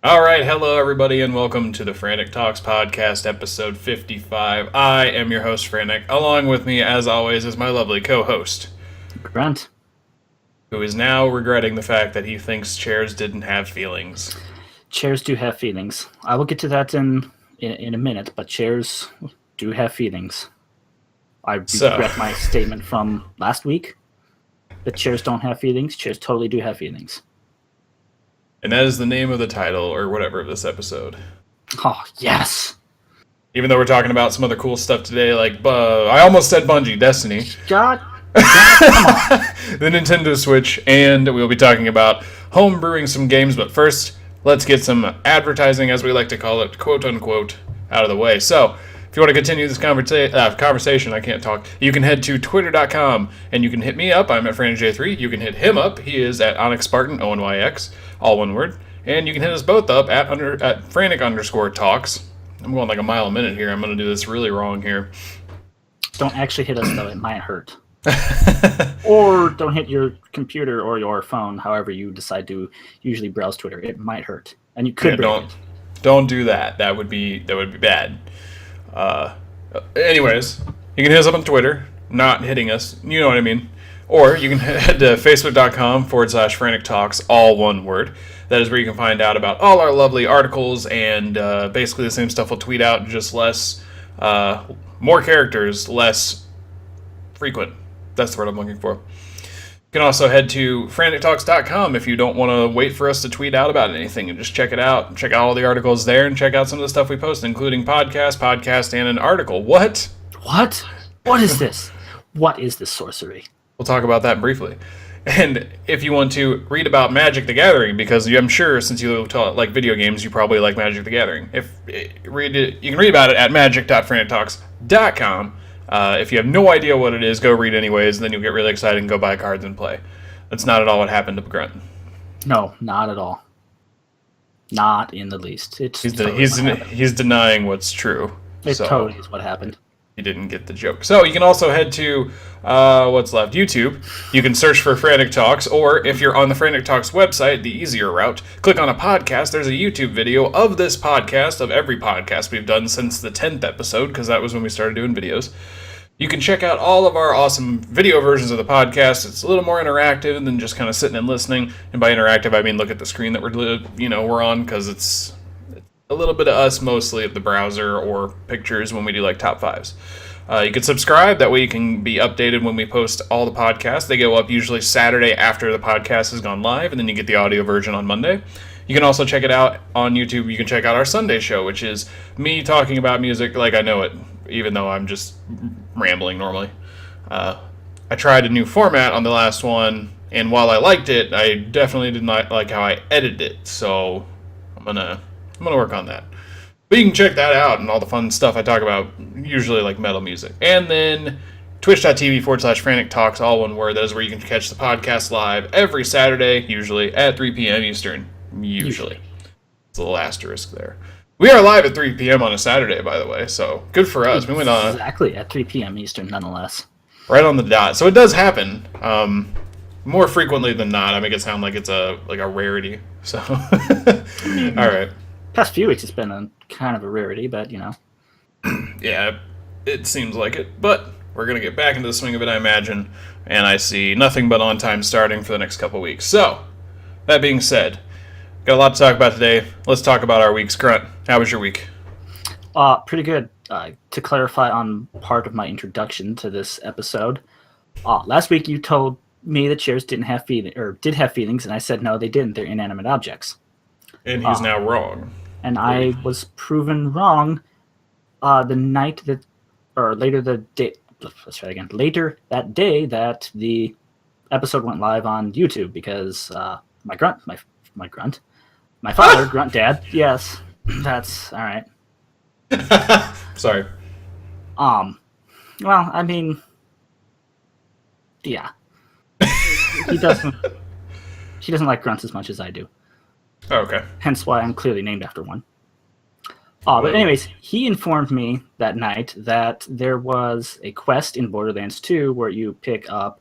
All right, hello everybody, and welcome to the Frantic Talks podcast, episode 55. I am your host, Frantic. Along with me, as always, is my lovely co-host, Grunt. who is now regretting the fact that he thinks chairs didn't have feelings. Chairs do have feelings. I will get to that in a minute, but chairs do have feelings. I So, regret my statement from last week that chairs don't have feelings. Chairs totally do have feelings. and that is the name of the title, or whatever, of this episode. Oh, yes! Even though we're talking about some other cool stuff today, like, I almost said Bungie, Destiny, God, come on. the Nintendo Switch, and we'll be talking about home brewing some games, but first, let's get some advertising, as we like to call it, quote-unquote, out of the way. So, if you want to continue this conversation, I can't talk, you can head to twitter.com, and you can hit me up, I'm at FranticJ3, you can hit him up, he is at Onyx Spartan, ONYX, all one word, and you can hit us both up at Frantic_Talks. I'm going like a mile a minute here, I'm going to do this really wrong here. Don't actually hit us, though. It might hurt. Or don't hit your computer or your phone, however you decide to usually browse Twitter. It might hurt. And you could break it. Don't do that. That would be bad. Anyways, you can hit us up on Twitter, not hitting us, you know what I mean. Or you can head to facebook.com/Frantic Talks, all one word. That is where you can find out about all our lovely articles and basically the same stuff we'll tweet out, just less, more characters, less frequent. That's the word I'm looking for. You can also head to frantictalks.com if you don't want to wait for us to tweet out about anything, and just check it out. Check out all the articles there and check out some of the stuff we post, including podcast, and an article. What? What? What is this? What is this sorcery? We'll talk about that briefly. And if you want to read about Magic the Gathering, because I'm sure since you like video games, you probably like Magic the Gathering. You can read about it at magic.frantictalks.com. If you have no idea what it is, go read anyways, then you'll get really excited and go buy cards and play. That's not at all what happened to Grunt. No, not at all. Not in the least. He's denying what's true. It totally is what happened. He didn't get the joke. So you can also head to what's left, YouTube. You can search for Frantic Talks, or if you're on the Frantic Talks website, the easier route, click on a podcast. There's a YouTube video of this podcast, of every podcast we've done since the 10th episode, because that was when we started doing videos. You can check out all of our awesome video versions of the podcast. It's a little more interactive than just kind of sitting and listening. And by interactive, I mean look at the screen that we're on, because it's a little bit of us mostly of the browser or pictures when we do like top fives. You can subscribe, that way you can be updated when we post all the podcasts. They go up usually Saturday after the podcast has gone live, and then you get the audio version on Monday. You can also check it out on YouTube. You can check out our Sunday show, which is me talking about music like I know it, even though I'm just rambling normally. I tried a new format on the last one, and while I liked it, I definitely did not like how I edited it, so I'm gonna work on that. But you can check that out and all the fun stuff I talk about, usually like metal music. And then twitch.tv/Frantic Talks, all one word. That is where you can catch the podcast live every Saturday, usually at 3 p.m. Eastern. Usually. It's a little asterisk there. We are live at 3 p.m. on a Saturday, by the way, so good for us. We went on exactly at 3 p.m. Eastern, nonetheless. Right on the dot. So it does happen more frequently than not. I make it sound like it's a rarity. So, all right. Past few weeks, it's been a kind of a rarity, but Yeah, it seems like it. But we're gonna get back into the swing of it, I imagine. And I see nothing but on time starting for the next couple weeks. So, that being said, got a lot to talk about today. Let's talk about our week's Grunt. How was your week? Pretty good. To clarify on part of my introduction to this episode, last week you told me that chairs did have feelings, and I said no, they didn't. They're inanimate objects. And he's now wrong. And I was proven wrong. Later that day that the episode went live on YouTube, because my father, Grunt Dad, yes, that's all right. Sorry. Well, I mean, yeah, he doesn't like grunts as much as I do. Oh, okay. Hence why I'm clearly named after one. But anyways, he informed me that night that there was a quest in Borderlands 2 where you pick up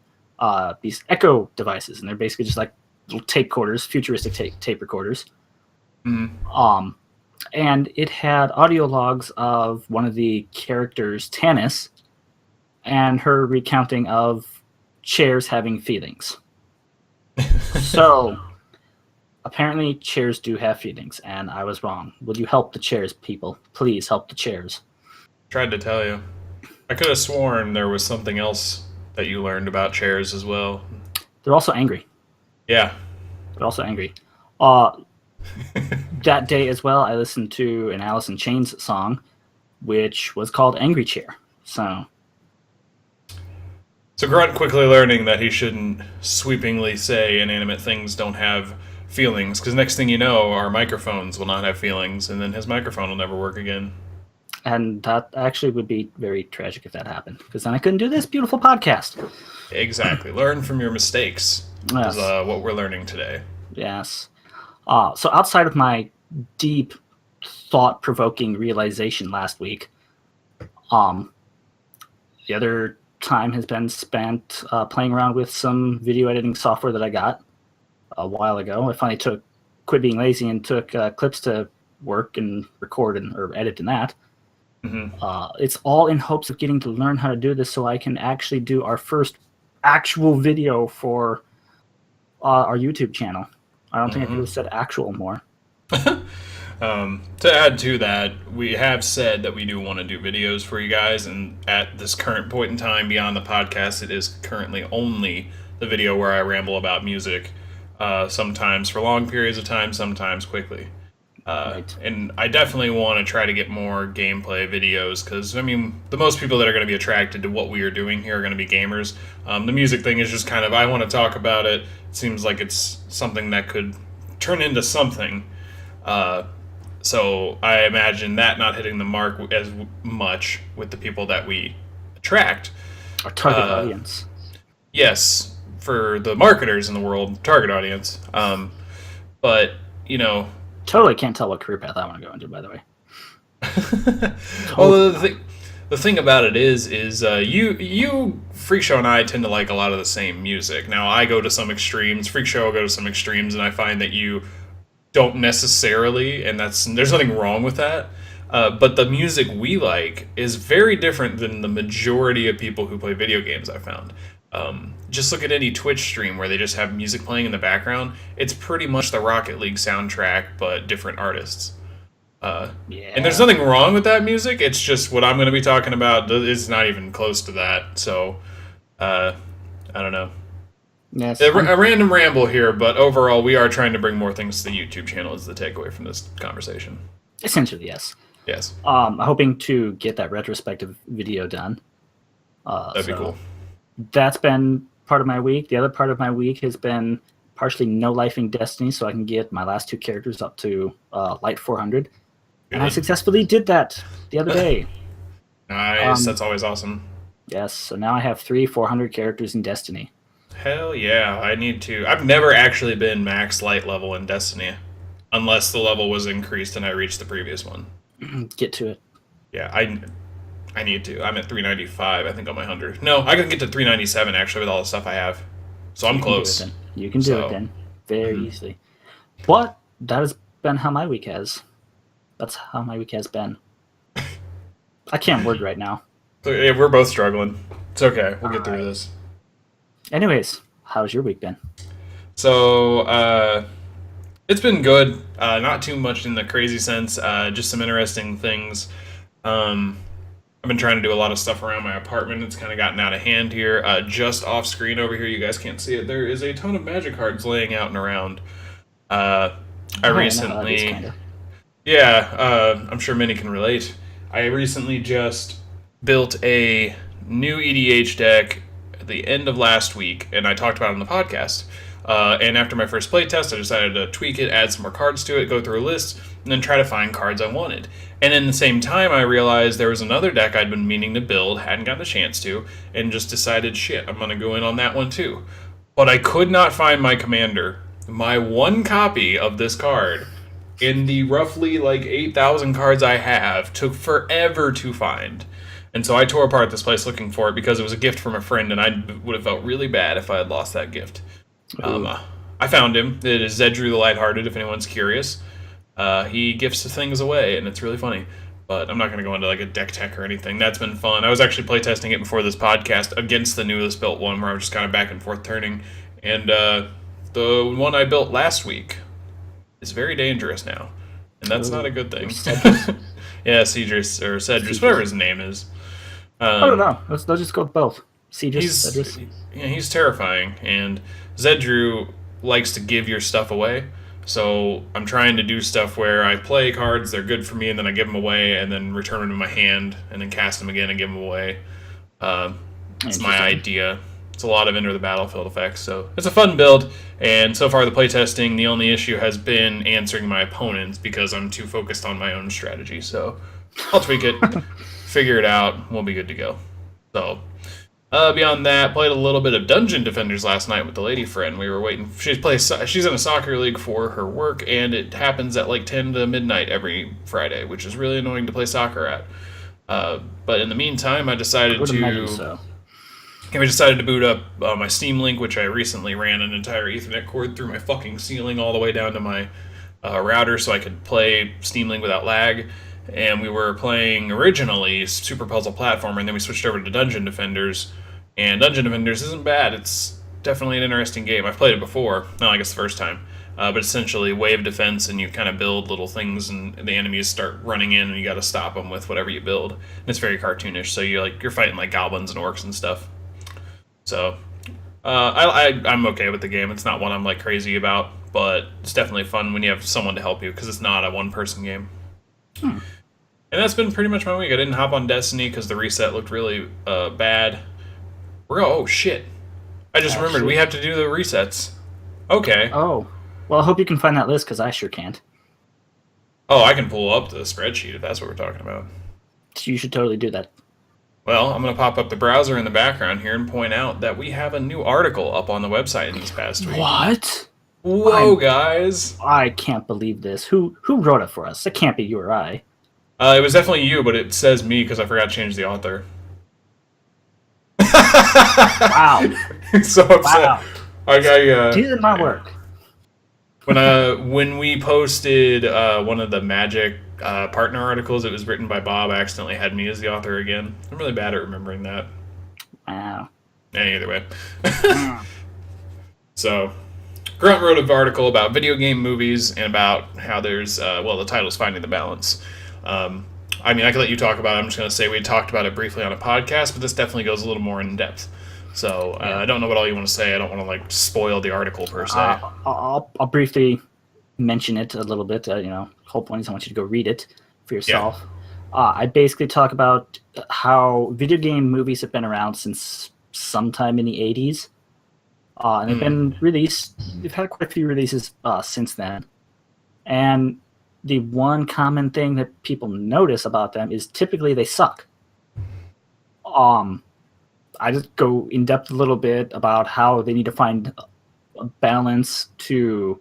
these echo devices, and they're basically just like little tape recorders, futuristic tape recorders. And it had audio logs of one of the characters, Tannis, and her recounting of chairs having feelings. So, apparently chairs do have feelings, and I was wrong. Will you help the chairs, people? Please help the chairs. Tried to tell you. I could have sworn there was something else that you learned about chairs as well. They're also angry. Yeah. They're also angry. That day as well, I listened to an Alice in Chains song, which was called Angry Chair. So Grunt quickly learning that he shouldn't sweepingly say inanimate things don't have feelings, because next thing you know, our microphones will not have feelings, and then his microphone will never work again. And that actually would be very tragic if that happened, because then I couldn't do this beautiful podcast. Exactly. Learn from your mistakes Yes. is what we're learning today. Yes. So outside of my deep, thought-provoking realization last week, the other time has been spent playing around with some video editing software that I got a while ago. I finally quit being lazy and took clips to work and record or edit in that. It's all in hopes of getting to learn how to do this so I can actually do our first actual video for our YouTube channel. I don't think I could have said actual more. To add to that, we have said that we do want to do videos for you guys, and at this current point in time, beyond the podcast, it is currently only the video where I ramble about music, sometimes for long periods of time, sometimes quickly. Right. And I definitely want to try to get more gameplay videos, because, I mean, the most people that are going to be attracted to what we are doing here are going to be gamers. The music thing is just kind of, I want to talk about it. It seems like it's something that could turn into something. So I imagine that not hitting the mark as much with the people that we attract. Our target audience. Yes, for the marketers in the world, target audience. But, you know... Totally can't tell what career path I want to go into, by the way. Well, the thing about it is you, Freak Show, and I tend to like a lot of the same music. Now, I go to some extremes, Freak Show will go to some extremes, and I find that you don't necessarily, and there's nothing wrong with that. But the music we like is very different than the majority of people who play video games, I found. Just look at any Twitch stream where they just have music playing in the background. It's pretty much the Rocket League soundtrack, but different artists. And there's nothing wrong with that music. It's just what I'm going to be talking about is not even close to that. So, I don't know. Yes. A random ramble here, but overall, we are trying to bring more things to the YouTube channel is the takeaway from this conversation. Essentially, yes. Yes. I'm hoping to get that retrospective video done. That'd be cool. That's been part of my week. The other part of my week has been partially no-lifing Destiny, so I can get my last two characters up to Light 400. Good. And I successfully did that the other day. Nice. That's always awesome. Yes. So now I have 3 400 characters in Destiny. Hell yeah. I need to. I've never actually been max light level in Destiny, unless the level was increased and I reached the previous one. Get to it. Yeah, I need to. I'm at 395, I think, on my 100. No, I can get to 397, actually, with all the stuff I have. So I'm close. You can do it then. Very easily. But that has been how my week has. That's how my week has been. I can't word right now. Yeah, we're both struggling. It's okay. We'll get through this. Anyways, how's your week been? So, it's been good. Not too much in the crazy sense. Just some interesting things. I've been trying to do a lot of stuff around my apartment. It's kind of gotten out of hand here. Just off screen over here, you guys can't see it. There is a ton of magic cards laying out and around. I recently... I'm sure many can relate. I recently just built a new EDH deck at the end of last week, and I talked about it on the podcast. And after my first playtest, I decided to tweak it, add some more cards to it, go through a list, and then try to find cards I wanted. And in the same time, I realized there was another deck I'd been meaning to build, hadn't gotten a chance to, and just decided, shit, I'm going to go in on that one too. But I could not find my commander. My one copy of this card, in the roughly 8,000 cards I have, took forever to find. And so I tore apart this place looking for it because it was a gift from a friend, and I would have felt really bad if I had lost that gift. I found him. It is Zedru the Lighthearted, if anyone's curious. He gifts things away, and it's really funny. But I'm not going to go into like a deck tech or anything. That's been fun. I was actually playtesting it before this podcast against the newest built one, where I was just kind of back and forth turning. And the one I built last week is very dangerous now, and that's not a good thing. Yeah, Cedrus or Cedrus, whatever his name is. I don't know. Let's just go with both. He's terrifying, and Zedru likes to give your stuff away. So I'm trying to do stuff where I play cards, they're good for me, and then I give them away, and then return them to my hand, and then cast them again and give them away. It's my idea. It's a lot of enter the battlefield effects, so it's a fun build. And so far, the playtesting, the only issue has been answering my opponents because I'm too focused on my own strategy. So I'll tweak it, figure it out, we'll be good to go. So beyond that, played a little bit of Dungeon Defenders last night with the lady friend. We were waiting. She's in a soccer league for her work, and it happens at like 10 to midnight every Friday, which is really annoying to play soccer at. But in the meantime, I decided to. And we decided to boot up my Steam Link, which I recently ran an entire Ethernet cord through my fucking ceiling all the way down to my router so I could play Steam Link without lag. And we were playing originally Super Puzzle Platformer, and then we switched over to Dungeon Defenders. And Dungeon Defenders isn't bad. It's definitely an interesting game. I've played it before. No, I guess the first time. But essentially wave defense, and you kind of build little things, and the enemies start running in, and you got to stop them with whatever you build. And it's very cartoonish, so you're fighting like goblins and orcs and stuff. So I'm okay with the game. It's not one I'm like crazy about, but it's definitely fun when you have someone to help you because it's not a one-person game. And that's been pretty much my week. I didn't hop on Destiny because the reset looked really bad. Oh shit! I just remembered we have to do the resets. Okay. Oh, well, I hope you can find that list because I sure can't. Oh, I can pull up the spreadsheet if that's what we're talking about. You should totally do that. Well, I'm going to pop up the browser in the background here and point out that we have a new article up on the website in this past week. What? Whoa, guys! I can't believe this. Who wrote it for us? It can't be you or I. It was definitely you, but it says me because I forgot to change the author. Wow. So upset. Wow. These are my work. When we posted one of the Magic partner articles, it was written by Bob. I accidentally had me as the author again. I'm really bad at remembering that. Wow. Either way. So, Grunt wrote an article about video game movies and about how there's, the title's Finding the Balance. I mean, I can let you talk about it. I'm just going to say we talked about it briefly on a podcast, but this definitely goes a little more in depth. So I don't know what all you want to say. I don't want to like spoil the article per se. I'll briefly mention it a little bit. Whole point is I want you to go read it for yourself. Yeah. I basically talk about how video game movies have been around since sometime in the 80s. And they've been released. They've had quite a few releases since then. And the one common thing that people notice about them is typically they suck. I just go in depth a little bit about how they need to find a balance to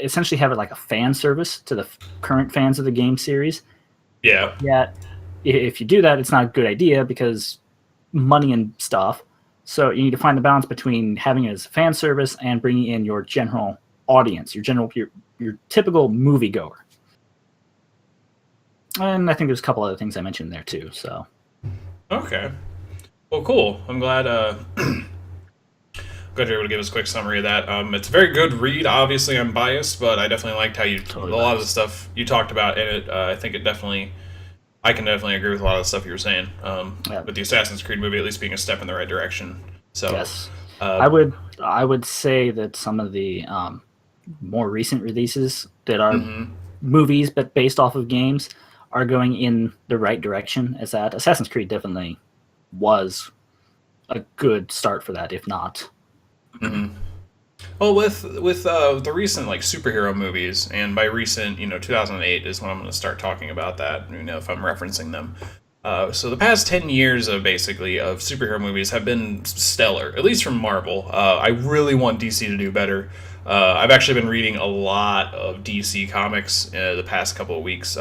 essentially have it like a fan service to the current fans of the game series. Yeah. Yet, if you do that, it's not a good idea because money and stuff. So you need to find the balance between having it as a fan service and bringing in your general audience, your typical moviegoer. And I think there's a couple other things I mentioned there too. So. Okay. Well, cool. I'm glad. Glad you're able to give us a quick summary of that. It's a very good read. Obviously, I'm biased, but I definitely liked how a lot of the stuff you talked about in it. I think I can definitely agree with a lot of the stuff you were saying. With the Assassin's Creed movie, at least being a step in the right direction. So yes, I would say that some of the more recent releases that are movies but based off of games are going in the right direction. As that Assassin's Creed definitely was a good start for that, if not. Mm-hmm. Well, with the recent like superhero movies, and by recent, 2008 is when I'm going to start talking about that. If I'm referencing them. So the past 10 years of superhero movies have been stellar, at least from Marvel. I really want DC to do better. I've actually been reading a lot of DC comics the past couple of weeks.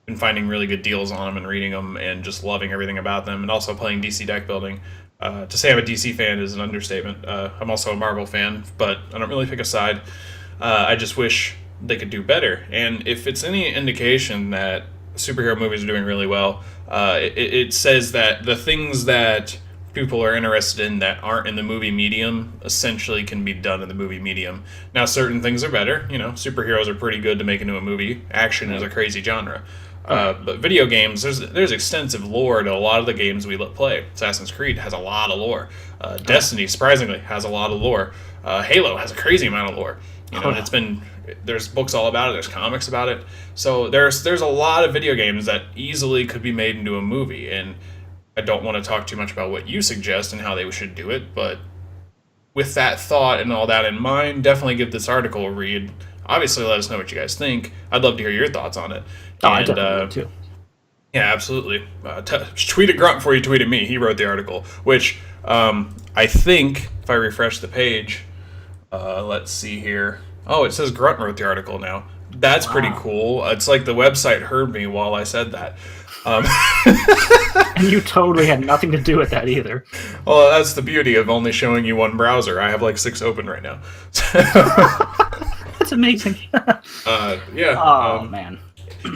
Been finding really good deals on them and reading them and just loving everything about them, and also playing DC deck building. To say I'm a DC fan is an understatement. I'm also a Marvel fan, but I don't really pick a side. I just wish they could do better. And if it's any indication that superhero movies are doing really well, it says that the things that people are interested in that aren't in the movie medium essentially can be done in the movie medium. Now, certain things are better. Superheroes are pretty good to make into a movie. Action is a crazy genre. But video games, there's extensive lore to a lot of the games we play. Assassin's Creed has a lot of lore. Destiny, surprisingly, has a lot of lore. Halo has a crazy amount of lore. And there's books all about it. There's comics about it. So there's a lot of video games that easily could be made into a movie. And I don't want to talk too much about what you suggest and how they should do it, but with that thought and all that in mind, definitely give this article a read. Obviously, let us know what you guys think. I'd love to hear your thoughts on it. I definitely would too. Yeah, absolutely. Tweet at Grunt before you tweet at me. He wrote the article, which I think, if I refresh the page, let's see here. Oh, it says Grunt wrote the article now. That's pretty cool. It's like the website heard me while I said that. And you totally had nothing to do with that either. Well, that's the beauty of only showing you one browser. I have like 6 open right now. That's amazing. Yeah. Oh, man.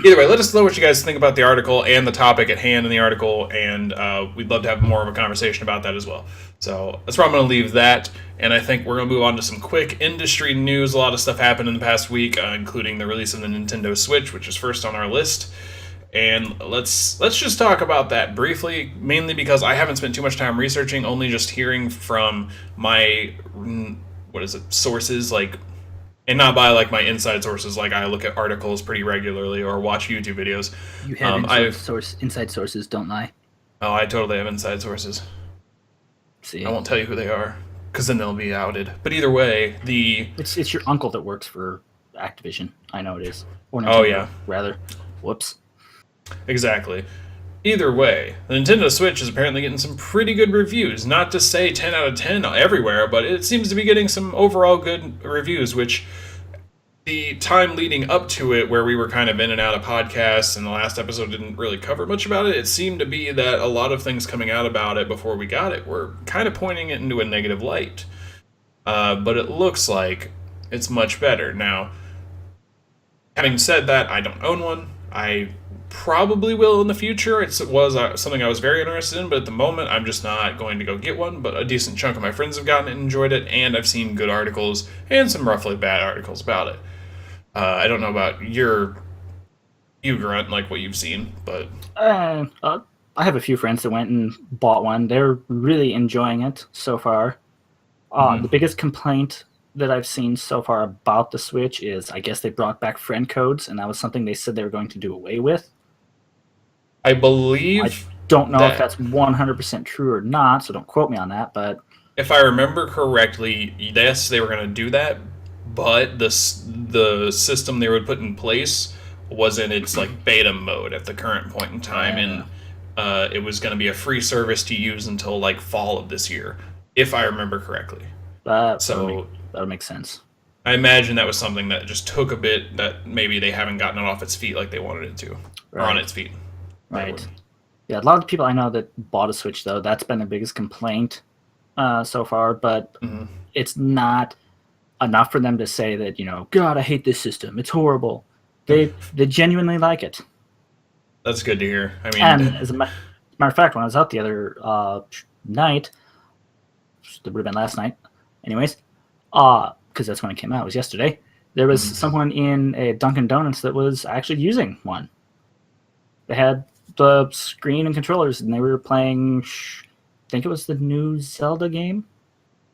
Either way, let us know what you guys think about the article and the topic at hand in the article, and we'd love to have more of a conversation about that as well. So that's where I'm going to leave that, and I think we're going to move on to some quick industry news. A lot of stuff happened in the past week, including the release of the Nintendo Switch, which is first on our list. And let's just talk about that briefly, mainly because I haven't spent too much time researching, only just hearing from my, sources, and not by my inside sources, I look at articles pretty regularly or watch YouTube videos. You have inside sources, don't lie. Oh, I totally have inside sources. See, I won't tell you who they are, because then they'll be outed. But either way, it's your uncle that works for Activision. I know it is. Or Nintendo, rather. Whoops. Exactly. Either way, the Nintendo Switch is apparently getting some pretty good reviews. Not to say 10 out of 10 everywhere, but it seems to be getting some overall good reviews, which the time leading up to it, where we were kind of in and out of podcasts, and the last episode didn't really cover much about it, it seemed to be that a lot of things coming out about it before we got it were kind of pointing it into a negative light. But it looks like it's much better. Now, having said that, I don't own one. I probably will in the future. It was something I was very interested in, but at the moment I'm just not going to go get one. But a decent chunk of my friends have gotten it and enjoyed it, and I've seen good articles and some roughly bad articles about it. I don't know about you, Grunt, what you've seen, but I have a few friends that went and bought one. They're really enjoying it so far. The biggest complaint that I've seen so far about the Switch is, I guess they brought back friend codes, and that was something they said they were going to do away with. I believe... I don't know if that's 100% true or not, so don't quote me on that, but... If I remember correctly, yes, they were going to do that, but the system they would put in place was in its beta mode at the current point in time, and it was going to be a free service to use until fall of this year, if I remember correctly. That'll make sense. I imagine that was something that just took a bit, that maybe they haven't gotten it off its feet like they wanted it to, or on its feet. Right. Yeah, a lot of people I know that bought a Switch, though, that's been the biggest complaint so far, but it's not enough for them to say that, God, I hate this system. It's horrible. They genuinely like it. That's good to hear. I mean, and as a matter of fact, when I was out the other night, it would have been last night, anyways, because that's when it came out. It was yesterday. There was someone in a Dunkin' Donuts that was actually using one. They had the screen and controllers, and they were playing, I think it was the new Zelda game.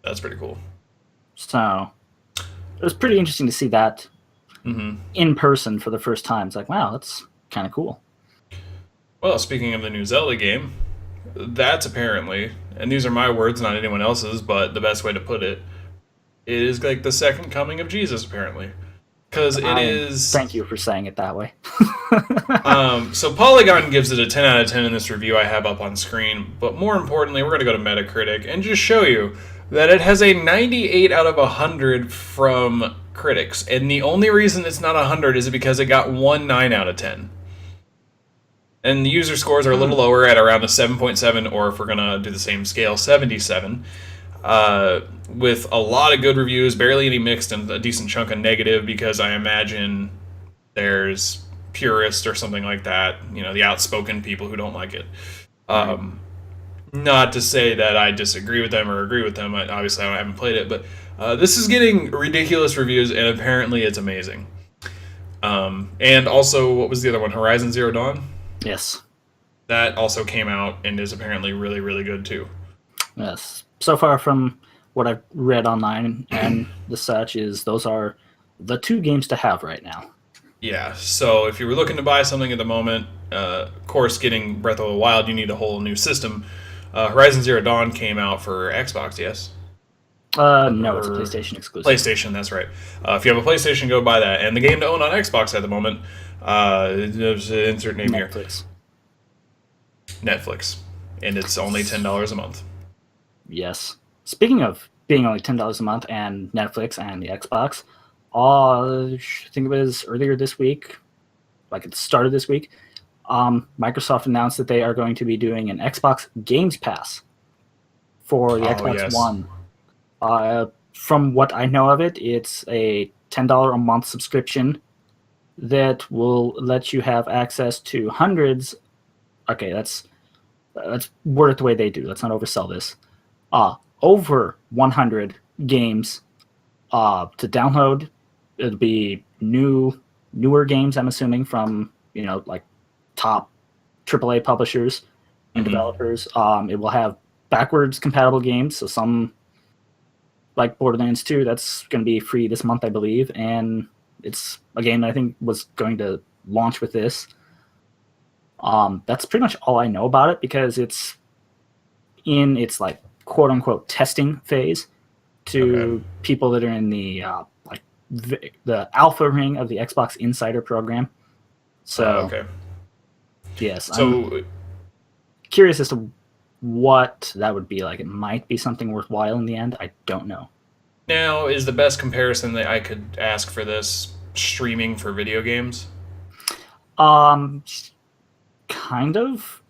That's pretty cool. So it was pretty interesting to see that in person for the first time. It's wow, that's kind of cool. Well, speaking of the new Zelda game, that's apparently, and these are my words, not anyone else's, but the best way to put it, it is the second coming of Jesus, apparently. Because it is... Thank you for saying it that way. So Polygon gives it a 10 out of 10 in this review I have up on screen, but more importantly, we're going to go to Metacritic and just show you that it has a 98 out of 100 from critics, and the only reason it's not 100 is because it got one 9 out of 10. And the user scores are a little lower at around a 7.7, or if we're going to do the same scale, 77. with a lot of good reviews, barely any mixed, and a decent chunk of negative, because I imagine there's purists or something like that, the outspoken people who don't like it. Right. Not to say that I disagree with them or agree with them. Obviously, I haven't played it, but this is getting ridiculous reviews, and apparently it's amazing. And also, what was the other one? Horizon Zero Dawn? Yes. That also came out and is apparently really, really good too. Yes. So far from what I've read online and the such is those are the two games to have right now. Yeah, so if you were looking to buy something at the moment, of course, getting Breath of the Wild, you need a whole new system. Horizon Zero Dawn came out for Xbox, yes? No, it's a PlayStation exclusive. PlayStation, that's right. If you have a PlayStation, go buy that. And the game to own on Xbox at the moment, insert name Netflix. Here. Netflix. And it's only $10 a month. Yes. Speaking of being only $10 a month and Netflix and the Xbox, I think it was earlier this week, like at the start of this week, Microsoft announced that they are going to be doing an Xbox Games Pass for the Xbox yes. One. From what I know of it, it's a $10 a month subscription that will let you have access to hundreds. Okay, that's word it the way they do. Let's not oversell this. Over 100 games to download. It'll be newer games, I'm assuming, from like top AAA publishers and developers. It will have backwards compatible games, so some like Borderlands 2, that's going to be free this month, I believe, and it's a game that I think was going to launch with this. That's pretty much all I know about it because it's in its like quote unquote testing phase to people that are in the the alpha ring of the Xbox Insider program. So yes, so I'm curious as to what that would be like. It might be something worthwhile in the end. I don't know. Now, is the best comparison that I could ask for this streaming for video games? Kind of,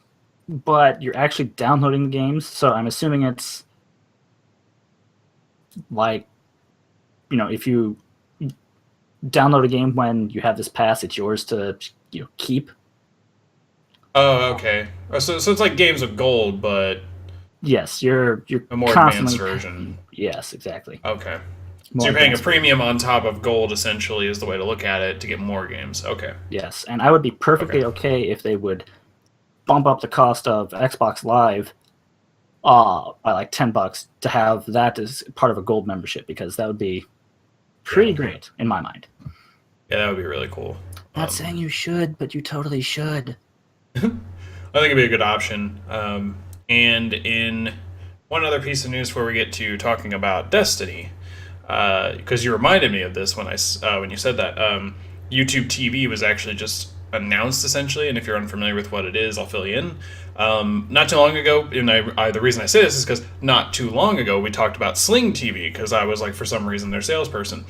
but you're actually downloading the games, so I'm assuming it's like, if you download a game when you have this pass, it's yours to keep. Oh, okay. So it's like Games of Gold, but yes, you're a more advanced version. Yes, exactly. Okay. More so you're paying a advanced premium on top of Gold, essentially, is the way to look at it to get more games. Okay. Yes, and I would be perfectly okay if they would bump up the cost of Xbox Live by like $10 to have that as part of a Gold membership, because that would be pretty great in my mind. Yeah, that would be really cool. Not saying you should, but you totally should. I think it'd be a good option. And in one other piece of news where we get to talking about Destiny, because you reminded me of this when you said that, YouTube TV was actually just announced, essentially, and if you're unfamiliar with what it is, I'll fill you in. Not too long ago, and the reason I say this is because not too long ago we talked about Sling TV, because I was like, for some reason, their salesperson.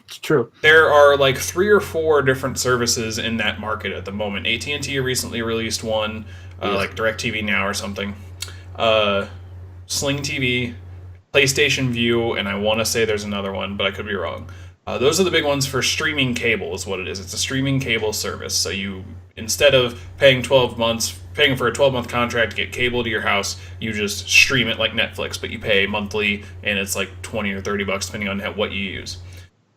It's true. There are like 3 or 4 different services in that market at the moment. AT&T recently released one, like DirecTV Now or something. Sling TV, PlayStation View, and I want to say there's another one, but I could be wrong. Those are the big ones for streaming cable is what it is. It's a streaming cable service. So you, instead of paying for a 12-month contract to get cable to your house, you just stream it like Netflix, but you pay monthly, and it's like $20 or $30 depending on what you use.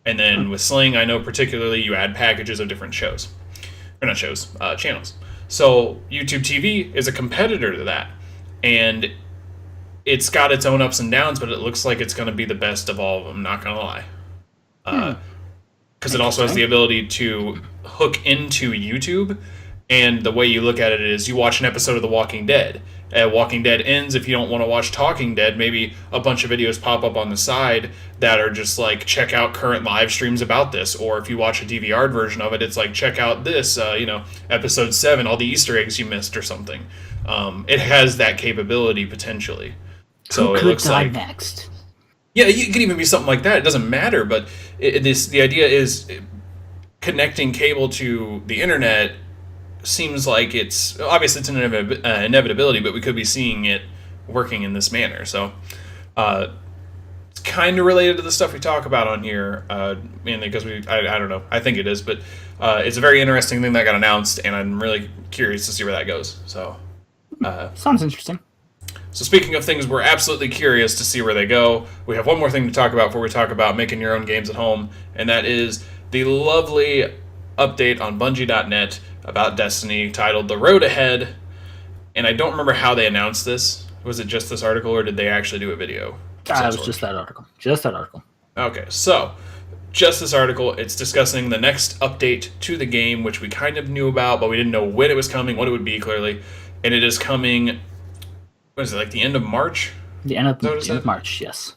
And then with Sling, I know particularly you add packages of different shows. Or not shows, channels. So YouTube TV is a competitor to that. And it's got its own ups and downs, but it looks like it's going to be the best of all of them, not going to lie. Because it also has the ability to hook into YouTube, and the way you look at it is you watch an episode of The Walking Dead. Walking Dead ends. If you don't want to watch Talking Dead, maybe a bunch of videos pop up on the side that are just like, check out current live streams about this. Or if you watch a DVR'd version of it, it's like, check out this, episode 7, all the Easter eggs you missed or something. It has that capability potentially. So it looks like next. Yeah, it could even be something like that. It doesn't matter, but the idea is connecting cable to the internet seems like it's obviously it's an inevitability, but we could be seeing it working in this manner. So it's kind of related to the stuff we talk about on here, mainly because I don't know, I think it is, but it's a very interesting thing that got announced, and I'm really curious to see where that goes. So Sounds interesting. So speaking of things we're absolutely curious to see where they go, we have one more thing to talk about before we talk about making your own games at home, and that is the lovely update on Bungie.net about Destiny titled The Road Ahead. And I don't remember how they announced this. Was it just this article, or did they actually do a video? It was just that article. Just that article. Okay, so just this article. It's discussing the next update to the game, which we kind of knew about, but we didn't know when it was coming, what it would be clearly. And it is coming, what is it, like the end of March? The end of March, yes.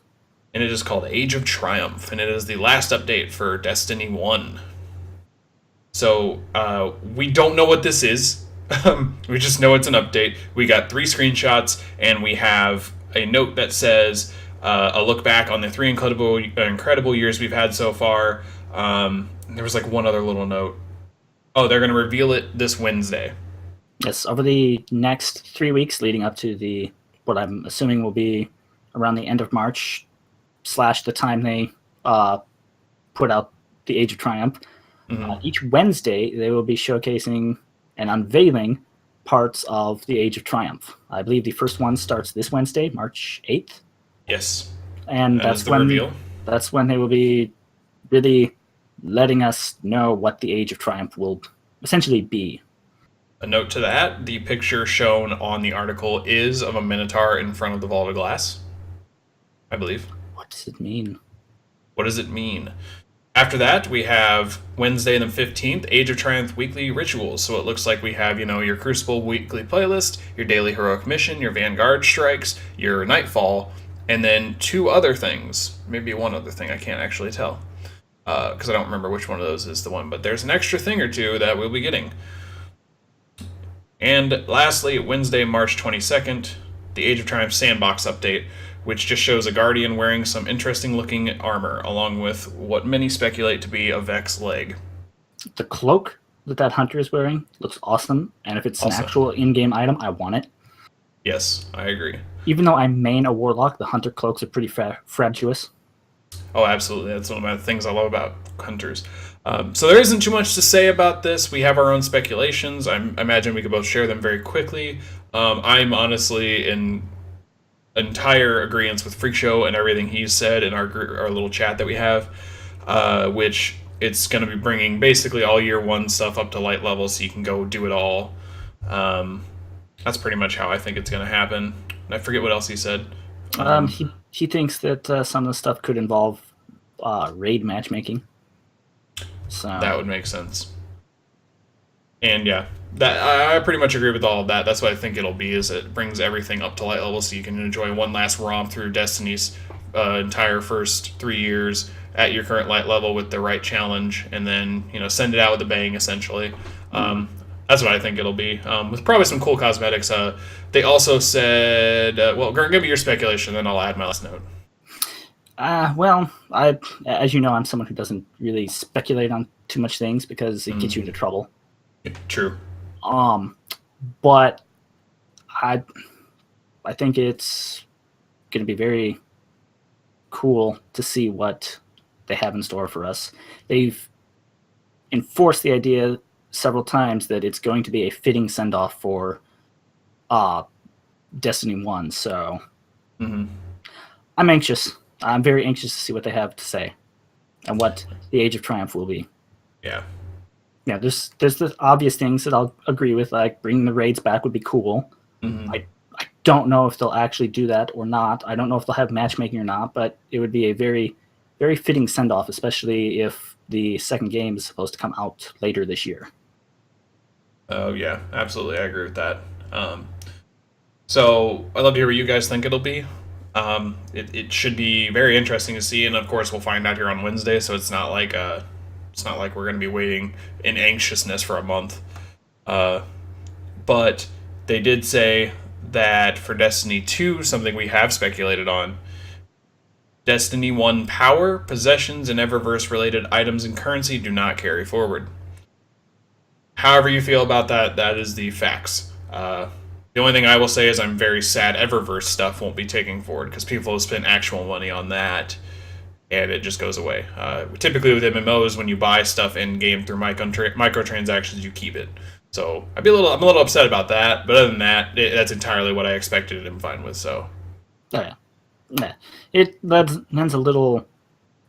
And it is called Age of Triumph, and it is the last update for Destiny 1. So, we don't know what this is. We just know it's an update. We got 3 screenshots, and we have a note that says, a look back on the 3 incredible years we've had so far. There was like one other little note. Oh, they're going to reveal it this Wednesday. Yes, over the next 3 weeks leading up to what I'm assuming will be around the end of March / the time they put out the Age of Triumph. Mm-hmm. Each Wednesday, they will be showcasing and unveiling parts of the Age of Triumph. I believe the first one starts this Wednesday, March 8th. Yes. And that's when they will be really letting us know what the Age of Triumph will essentially be. A note to that, the picture shown on the article is of a Minotaur in front of the Vault of Glass, I believe. What does it mean? What does it mean? After that, we have Wednesday the 15th, Age of Triumph weekly rituals. So it looks like we have, your Crucible weekly playlist, your daily heroic mission, your Vanguard strikes, your Nightfall, and then 2 other things. Maybe one other thing, I can't actually tell. Because I don't remember which one of those is the one. But there's an extra thing or 2 that we'll be getting. And lastly, Wednesday, March 22nd, the Age of Triumph sandbox update, which just shows a Guardian wearing some interesting-looking armor, along with what many speculate to be a Vex leg. The cloak that hunter is wearing looks awesome, and if it's an actual in-game item, I want it. Yes, I agree. Even though I main a warlock, the hunter cloaks are pretty frabjous. Oh, absolutely. That's one of my things I love about hunters. So there isn't too much to say about this. We have our own speculations. I imagine we could both share them very quickly. I'm honestly in entire agreement with Freak Show and everything he's said in our little chat that we have, which it's going to be bringing basically all year 1 stuff up to light level so you can go do it all. That's pretty much how I think it's going to happen. I forget what else he said. He thinks that some of the stuff could involve raid matchmaking. So that would make sense. And yeah, that I pretty much agree with all of that. That's what I think it'll be. Is it brings everything up to light level, so you can enjoy one last romp through Destiny's entire first 3 years at your current light level with the right challenge, and then send it out with a bang. Essentially, that's what I think it'll be. With probably some cool cosmetics. They also said, well, give me your speculation, then I'll add my last note. Well, as you know, I'm someone who doesn't really speculate on too much things because it gets you into trouble. True. But I think it's going to be very cool to see what they have in store for us. They've enforced the idea several times that it's going to be a fitting send-off for Destiny 1, so I'm anxious. I'm very anxious to see what they have to say and what the Age of Triumph will be. Yeah. Yeah, there's the obvious things that I'll agree with, like bringing the raids back would be cool. I don't know if they'll actually do that or not. I don't know if they'll have matchmaking or not, but it would be a very, very fitting send-off, especially if the second game is supposed to come out later this year. Oh, yeah, absolutely. I agree with that. So I'd love to hear what you guys think it'll be. It should be very interesting to see, and of course we'll find out here on Wednesday, so it's not like we're going to be waiting in anxiousness for a month. But they did say that for Destiny 2, something we have speculated on, Destiny 1 power, possessions, and Eververse-related items and currency do not carry forward. However you feel about that, that is the facts. The only thing I will say is I'm very sad Eververse stuff won't be taking forward because people have spent actual money on that, and it just goes away. Typically with MMOs, when you buy stuff in game through microtransactions, you keep it. So I'm a little upset about that. But other than that, that's entirely what I expected and I'm fine with. So. Oh yeah, yeah. It lends a little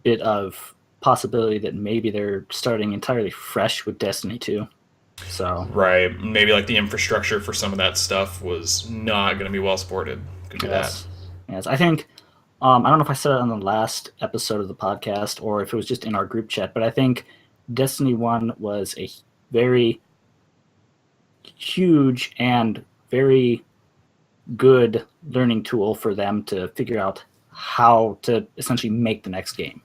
bit of possibility that maybe they're starting entirely fresh with Destiny 2. So Right, maybe like the infrastructure for some of that stuff was not going to be well supported. Could be yes, yes. I think I don't know if I said it on the last episode of the podcast or if it was just in our group chat, but I think Destiny 1 was a very huge and very good learning tool for them to figure out how to essentially make the next game.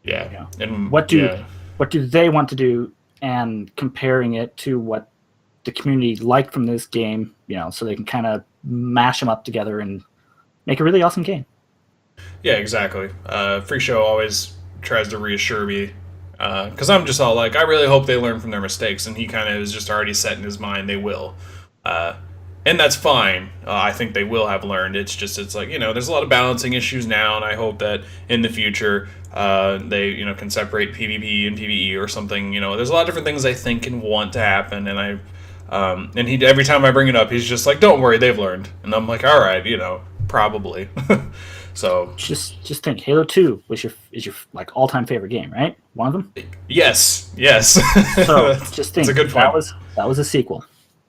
Yeah. You know, And what do they want to do, and comparing it to what the community liked from this game, so they can kind of mash them up together and make a really awesome game. Yeah, exactly. Free Show always tries to reassure me because I'm just all like, I really hope they learn from their mistakes, and he kind of is just already set in his mind they will. And that's fine. I think they will have learned. It's like, there's a lot of balancing issues now, and I hope that in the future they, can separate PvP and PvE or something. There's a lot of different things I think and want to happen, and and he every time I bring it up, he's just like, "Don't worry, they've learned," and I'm like, "All right, probably." So just think, Halo 2 is your like all-time favorite game, right? One of them. Yes. So just think, That's a good point. That was a sequel.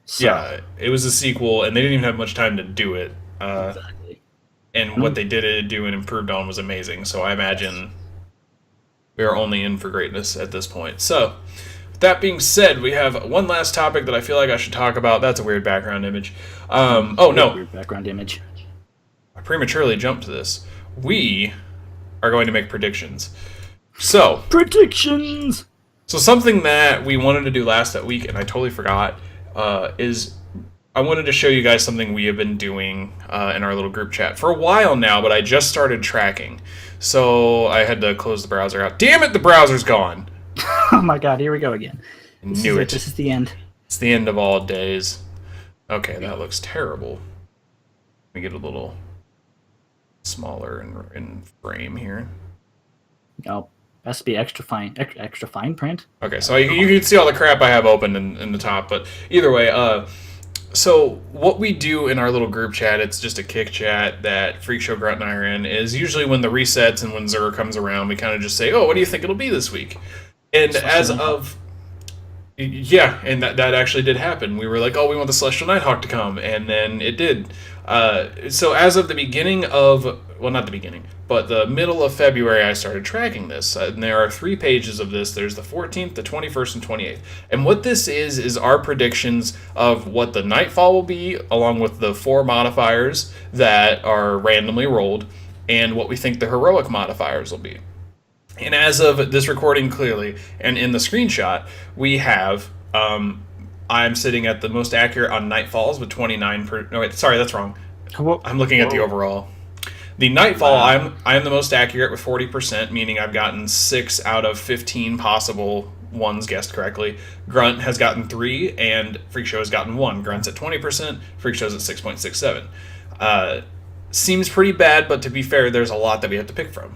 So, yeah, it was a sequel, and they didn't even have much time to do it. exactly. And what they did do and improved on was amazing. So I imagine we are only in for greatness at this point. So, with that being said, we have one last topic that I feel like I should talk about. That's a weird background image. Weird background image. I prematurely jumped to this. We are going to make predictions. So predictions. So something that we wanted to do last week, and I totally forgot, is I wanted to show you guys something we have been doing in our little group chat for a while now, but I just started tracking. So I had to close the browser out. Damn it, the browser's gone. Oh my god, here we go again. Knew it. This is the end. It's the end of all days. Okay, that looks terrible. Let me get a little smaller in frame here. No, has to be extra fine print. Okay, so you can see all the crap I have open in the top, but either way, so what we do in our little group chat, it's just a kick chat that Freak Show Grunt and I are in, is usually when the resets and when Xur comes around, we kind of just say, oh, what do you think it'll be this week? And as of... Yeah, and that actually did happen. We were like, oh, we want the Celestial Nighthawk to come, and then it did. So as of the beginning of... Well, not the beginning, but the middle of February, I started tracking this. And there are 3 pages of this. There's the 14th, the 21st, and 28th. And what this is our predictions of what the Nightfall will be, along with the 4 modifiers that are randomly rolled, and what we think the heroic modifiers will be. And as of this recording, clearly, and in the screenshot, we have... I'm sitting at the most accurate on Nightfalls with 29 per... No, wait, sorry, that's wrong. I'm looking at the overall. The Nightfall, wow. I'm the most accurate with 40%, meaning I've gotten 6 out of 15 possible ones guessed correctly. Grunt has gotten 3, and Freak Show has gotten 1. Grunt's at 20%, Freak Show's at 6.67. Seems pretty bad, but to be fair, there's a lot that we have to pick from.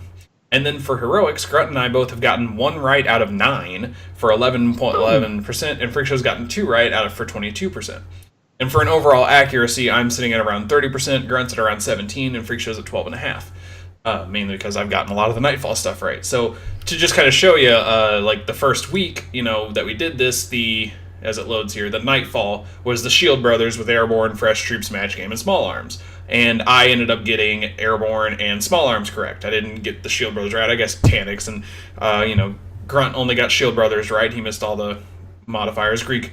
And then for heroics, Grunt and I both have gotten 1 right out of 9 for 11.11%, and Freak Show's gotten 2 right out of for 22%. And for an overall accuracy, I'm sitting at around 30%, Grunt's at around 17%, and Freak Show's at 12.5%. Mainly because I've gotten a lot of the Nightfall stuff right. So to just kind of show you, like the first week, that we did this, as it loads here, the Nightfall was the Shield Brothers with Airborne, Fresh Troops, Match Game, and Small Arms. And I ended up getting Airborne and Small Arms correct. I didn't get the Shield Brothers right. I guess Taniks and, Grunt only got Shield Brothers right. He missed all the modifiers. Freak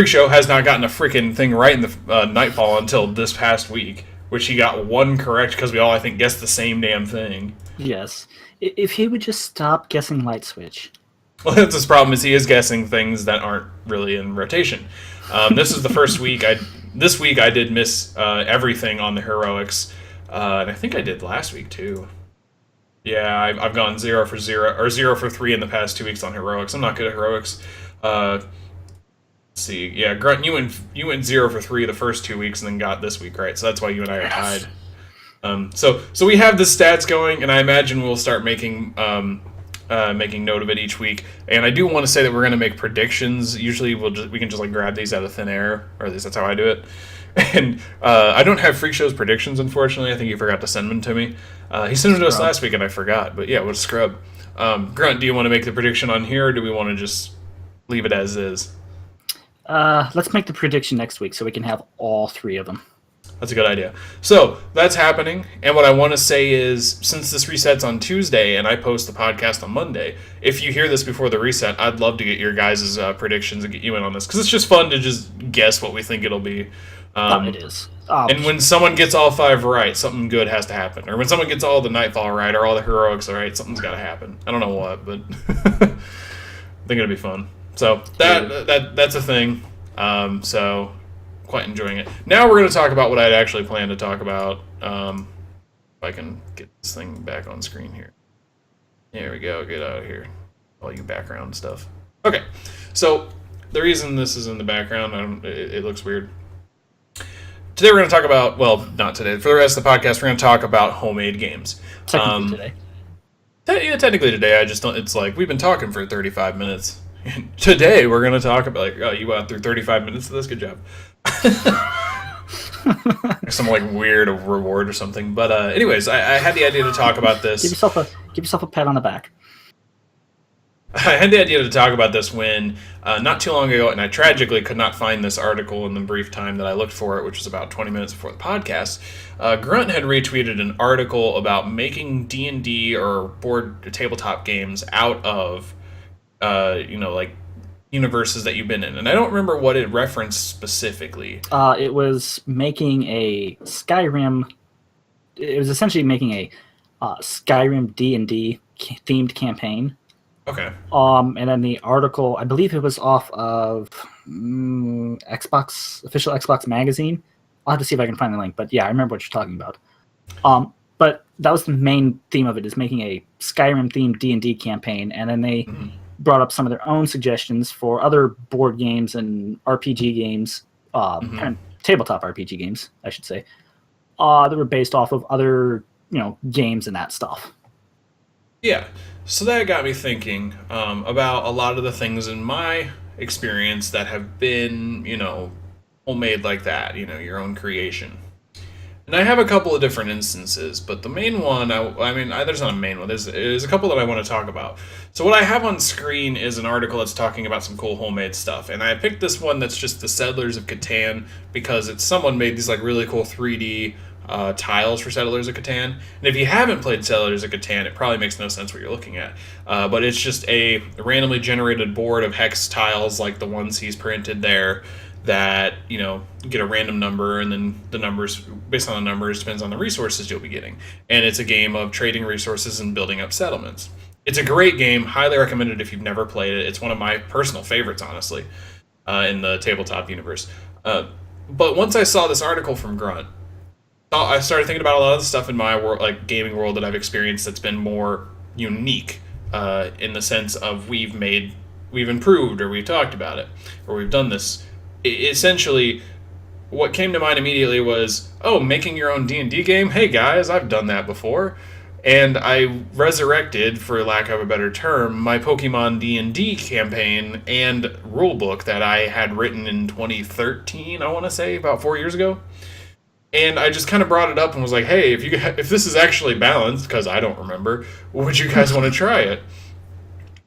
Show has not gotten a freaking thing right in the Nightfall until this past week, which he got 1 correct because we all, I think, guessed the same damn thing. Yes. If he would just stop guessing Light Switch. Well, that's his problem, is he is guessing things that aren't really in rotation. This is the first week. This week I did miss everything on the heroics, and I think I did last week too. Yeah, I've gone 0 for 0 or 0 for 3 in the past 2 weeks on heroics. I'm not good at heroics. see. Yeah, Grunt, you went 0 for 3 the first 2 weeks, and then got this week right. So that's why you and I are tied. So we have the stats going, and I imagine we'll start making note of it each week. And I do want to say that we're going to make predictions. Usually we can just like grab these out of thin air, or at least that's how I do it. And I don't have Freak Show's predictions, unfortunately. I think he forgot to send them to me. He sent them to us last week, and I forgot. But yeah, what a scrub. Grunt, do you want to make the prediction on here, or do we want to just leave it as is? Let's make the prediction next week so we can have all 3 of them. That's a good idea. So that's happening, and what I want to say is, since this resets on Tuesday and I post the podcast on Monday, if you hear this before the reset, I'd love to get your guys' predictions and get you in on this, because it's just fun to just guess what we think it'll be. It is. And when someone gets all 5 right, something good has to happen. Or when someone gets all the Nightfall right or all the heroics right, something's got to happen. I don't know what, but I think it'll be fun. So that's a thing. So quite enjoying it. Now we're going to talk about what I'd actually planned to talk about. If I can get this thing back on screen here. There we go. Get out of here. All you background stuff. Okay. So the reason this is in the background, it looks weird. Today we're going to talk about, well, not today. For the rest of the podcast, we're going to talk about homemade games. Technically today. Yeah, technically today. I just don't. It's like we've been talking for 35 minutes. Today we're going to talk about, like, oh, you went through 35 minutes of this. Good job. Some like weird reward or something. But anyways, I had the idea to talk about this. Give yourself a pat on the back. I had the idea to talk about this when, not too long ago, and I tragically could not find this article in the brief time that I looked for it, which was about 20 minutes before the podcast. Grunt had retweeted an article about making D&D or board tabletop games out of, like universes that you've been in. And I don't remember what it referenced specifically. It was making a Skyrim. It was essentially making a Skyrim D&D themed campaign. Okay. And then the article, I believe it was off of Xbox, official Xbox magazine. I'll have to see if I can find the link, but yeah, I remember what you're talking about. But that was the main theme of it, is making a Skyrim themed D&D campaign, and then they brought up some of their own suggestions for other board games and RPG games, and tabletop RPG games, I should say, that were based off of other, games and that stuff. Yeah. So that got me thinking about a lot of the things in my experience that have been, homemade like that, your own creation. And I have a couple of different instances, but the main one, there's not a main one. There's a couple that I want to talk about. So what I have on screen is an article that's talking about some cool homemade stuff. And I picked this one that's just the Settlers of Catan because someone made these like really cool 3D tiles for Settlers of Catan. And if you haven't played Settlers of Catan, it probably makes no sense what you're looking at. But it's just a randomly generated board of hex tiles like the ones he's printed there that, get a random number, and then the numbers, based on the numbers, depends on the resources you'll be getting. And it's a game of trading resources and building up settlements. It's a great game. Highly recommend it if you've never played it. It's one of my personal favorites, honestly, in the tabletop universe. But once I saw this article from Grunt, I started thinking about a lot of the stuff in my world, like gaming world, that I've experienced that's been more unique in the sense of we've improved, or we've talked about it, or we've done this. Essentially, what came to mind immediately was, making your own D&D game? Hey guys, I've done that before. And I resurrected, for lack of a better term, my Pokemon D&D campaign and rulebook that I had written in 2013, I want to say, about 4 years ago. And I just kind of brought it up and was like, hey, if this is actually balanced, because I don't remember, would you guys want to try it?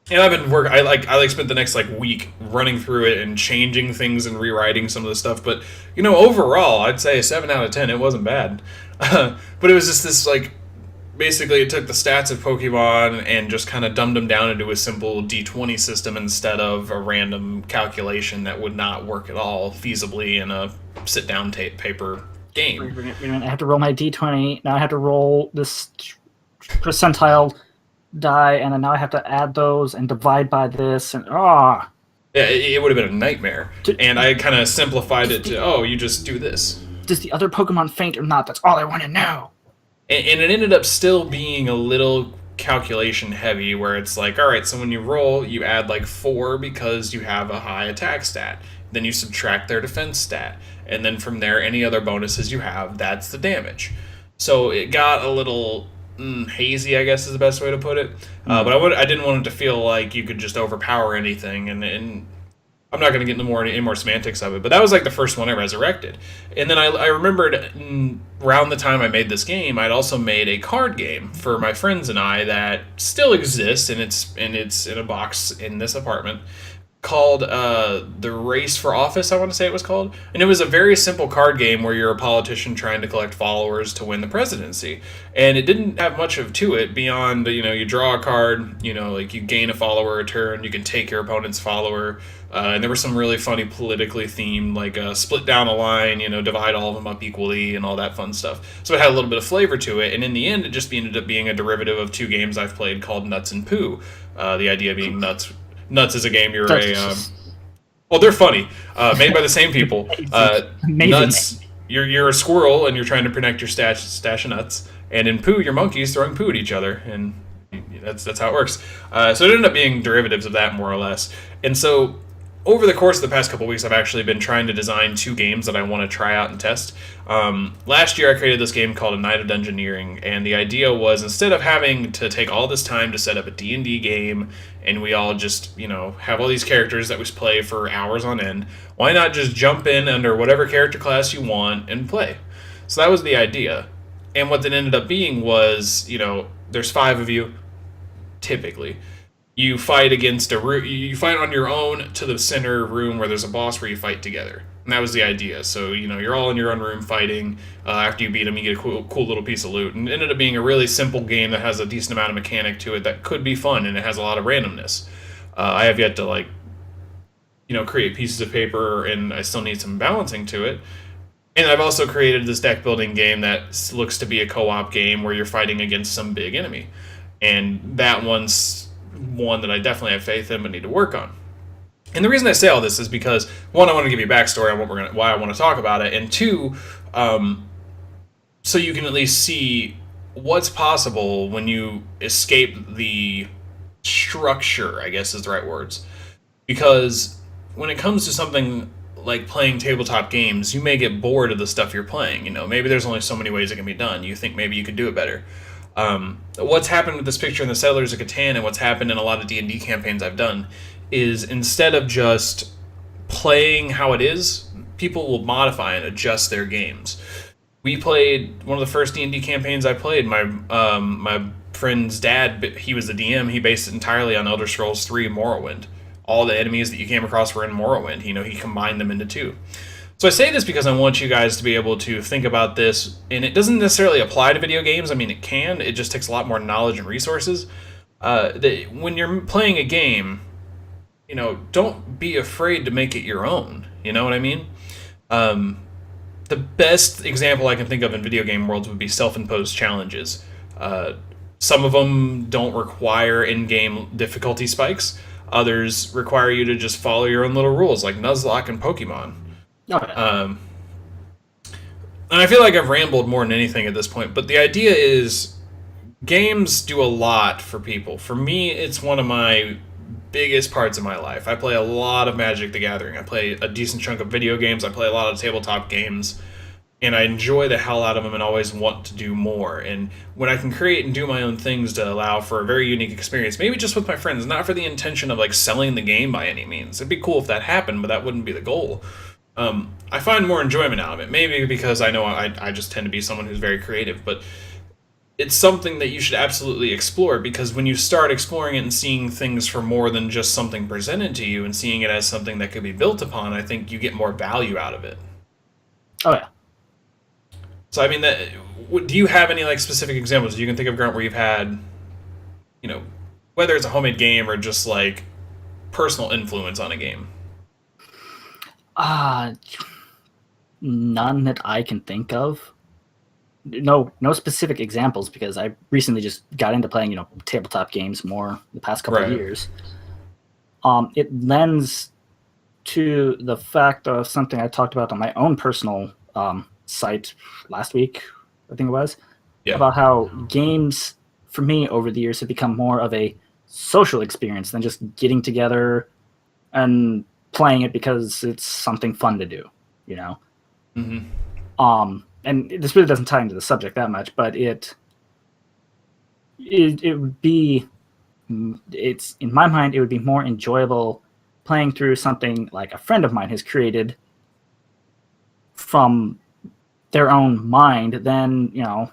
And I've been I spent the next week running through it and changing things and rewriting some of the stuff. But overall, I'd say a 7 out of 10. It wasn't bad, but it was just this basically it took the stats of Pokemon and just kind of dumbed them down into a simple D20 system instead of a random calculation that would not work at all feasibly in a sit-down paper game. Wait a minute, I have to roll my D20. Now I have to roll this percentile die, and then now I have to add those and divide by this, and Yeah, it would have been a nightmare. And I kind of simplified it to, you just do this. Does the other Pokemon faint or not? That's all I want to know. And it ended up still being a little calculation heavy, where it's like, all right, so when you roll, you add 4 because you have a high attack stat. then you subtract their defense stat, and then from there, any other bonuses you have, that's the damage. So it got a little hazy, I guess is the best way to put it. But I didn't want it to feel like you could just overpower anything, and I'm not going to get into any more semantics of it, but that was like the first one I resurrected. And then I remembered around the time I made this game, I'd also made a card game for my friends and I that still exists, and it's in a box in this apartment, called The Race for Office, I want to say it was called. And it was a very simple card game where you're a politician trying to collect followers to win the presidency. And it didn't have much to it beyond, you draw a card, like you gain a follower a turn, you can take your opponent's follower. And there were some really funny politically themed, like split down a line, divide all of them up equally and all that fun stuff. So it had a little bit of flavor to it. And in the end, it just ended up being a derivative of two games I've played called Nuts and Poo. The idea being Nuts is a game you're well, they're funny. Made by the same people. Nuts, you're a squirrel and you're trying to protect your stash of nuts. And in Poo, you're monkeys throwing poo at each other, and that's how it works. So it ended up being derivatives of that, more or less. And so over the course of the past couple weeks, I've actually been trying to design two games that I want to try out and test. Last year, I created this game called A Night of Dungeoneering, and the idea was, instead of having to take all this time to set up a D&D game, and we all just, have all these characters that we play for hours on end, why not just jump in under whatever character class you want and play? So that was the idea. And what that ended up being was, there's 5 of you, typically. You fight against you fight on your own to the center room where there's a boss where you fight together. And that was the idea. So, you're all in your own room fighting. After you beat them, you get a cool little piece of loot. And it ended up being a really simple game that has a decent amount of mechanic to it that could be fun, and it has a lot of randomness. I have yet to, create pieces of paper, and I still need some balancing to it. And I've also created this deck building game that looks to be a co-op game where you're fighting against some big enemy. And that one's one that I definitely have faith in but need to work on. And the reason I say all this is because, one, I want to give you a backstory on why I want to talk about it, and two, so you can at least see what's possible when you escape the structure, I guess is the right words. Because when it comes to something like playing tabletop games, you may get bored of the stuff you're playing. Maybe there's only so many ways it can be done. You think maybe you could do it better. What's happened with this picture in the Settlers of Catan, and what's happened in a lot of D&D campaigns I've done, is instead of just playing how it is, people will modify and adjust their games. We played one of the first D&D campaigns I played. My friend's dad, he was the DM. He based it entirely on Elder Scrolls 3 Morrowind. All the enemies that you came across were in Morrowind. He combined them into 2. So I say this because I want you guys to be able to think about this, and it doesn't necessarily apply to video games. I mean, it can. It just takes a lot more knowledge and resources. When you're playing a game, don't be afraid to make it your own. You know what I mean? The best example I can think of in video game worlds would be self-imposed challenges. Some of them don't require in-game difficulty spikes. Others require you to just follow your own little rules, like Nuzlocke and Pokemon. Okay. And I feel like I've rambled more than anything at this point, but the idea is games do a lot for people. For me, it's one of my biggest parts of my life. I play a lot of Magic the Gathering. I play a decent chunk of video games. I play a lot of tabletop games. And I enjoy the hell out of them and always want to do more. And when I can create and do my own things to allow for a very unique experience, maybe just with my friends, not for the intention of selling the game by any means. It'd be cool if that happened, but that wouldn't be the goal. I find more enjoyment out of it. Maybe because I know I just tend to be someone who's very creative, but it's something that you should absolutely explore, because when you start exploring it and seeing things for more than just something presented to you and seeing it as something that could be built upon, I think you get more value out of it. Oh, yeah. So, I mean, do you have any specific examples you can think of, Grunt, where you've had, whether it's a homemade game or just personal influence on a game? None that I can think of. No specific examples, because I recently just got into playing, tabletop games more the past couple of years. It lends to the fact of something I talked about on my own personal site last week, I think it was, about how games, for me, over the years have become more of a social experience than just getting together and playing it because it's something fun to do, you know. Mm-hmm. And this really doesn't tie into the subject that much, but it would be, it's in my mind, it would be more enjoyable playing through something like a friend of mine has created from their own mind than, you know,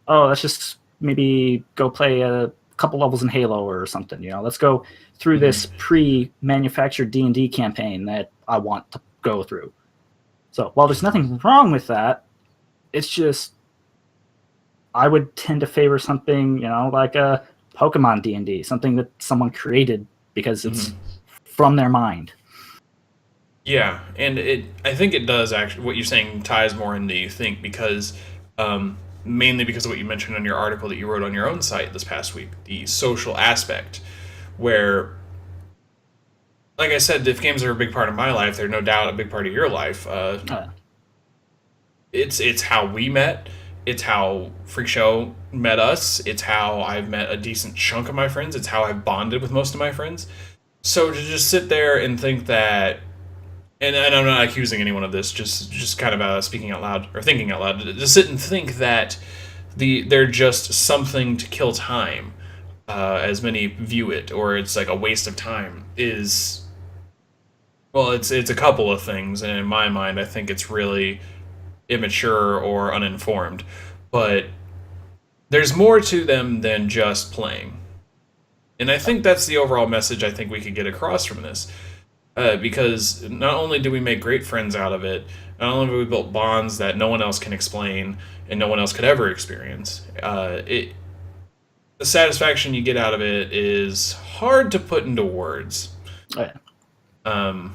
oh, let's just maybe go play a couple levels in Halo or something. You know, let's go through this pre-manufactured D&D campaign that I want to go through. So while there's nothing wrong with that, it's just I would tend to favor something, you know, like a Pokemon D&D, something that someone created because it's from their mind. Yeah, and I think it does actually. What you're saying ties more into you think because, mainly because of what you mentioned in your article that you wrote on your own site this past week, the social aspect, where, like I said, if games are a big part of my life, they're no doubt a big part of your life. It's how we met. It's how Freak Show met us. It's how I've met a decent chunk of my friends. It's how I've bonded with most of my friends. So to just sit there and think that, and I'm not accusing anyone of this, just kind of speaking out loud or thinking out loud, to sit and think that they're just something to kill time, as many view it, or it's like a waste of time, is, well, it's a couple of things, and in my mind, I think it's really immature or uninformed. But there's more to them than just playing, and I think that's the overall message I think we could get across from this. Because not only do we make great friends out of it, not only have we built bonds that no one else can explain and no one else could ever experience, the satisfaction you get out of it is hard to put into words. Oh, yeah.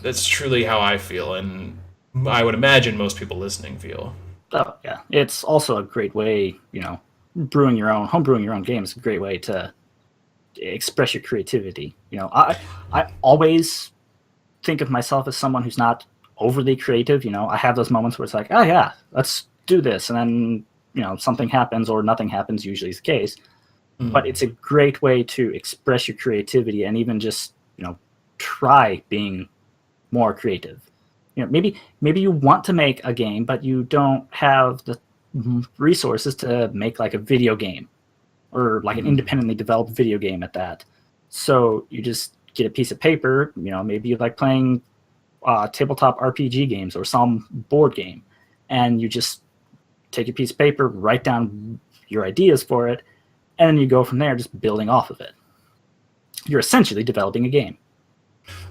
That's truly how I feel, and I would imagine most people listening feel. Oh, yeah. It's also a great way, you know, homebrewing your own games is a great way to express your creativity. You know, I always think of myself as someone who's not overly creative. You know, I have those moments where it's like, oh yeah, let's do this, and then, you know, something happens or nothing happens, usually is the case. But it's a great way to express your creativity and even just, you know, try being more creative. You know, maybe you want to make a game, but you don't have the resources to make like a video game or like an independently developed video game at that. So you just get a piece of paper, you know, maybe you like playing tabletop RPG games or some board game, and you just take a piece of paper, write down your ideas for it, and then you go from there just building off of it. You're essentially developing a game.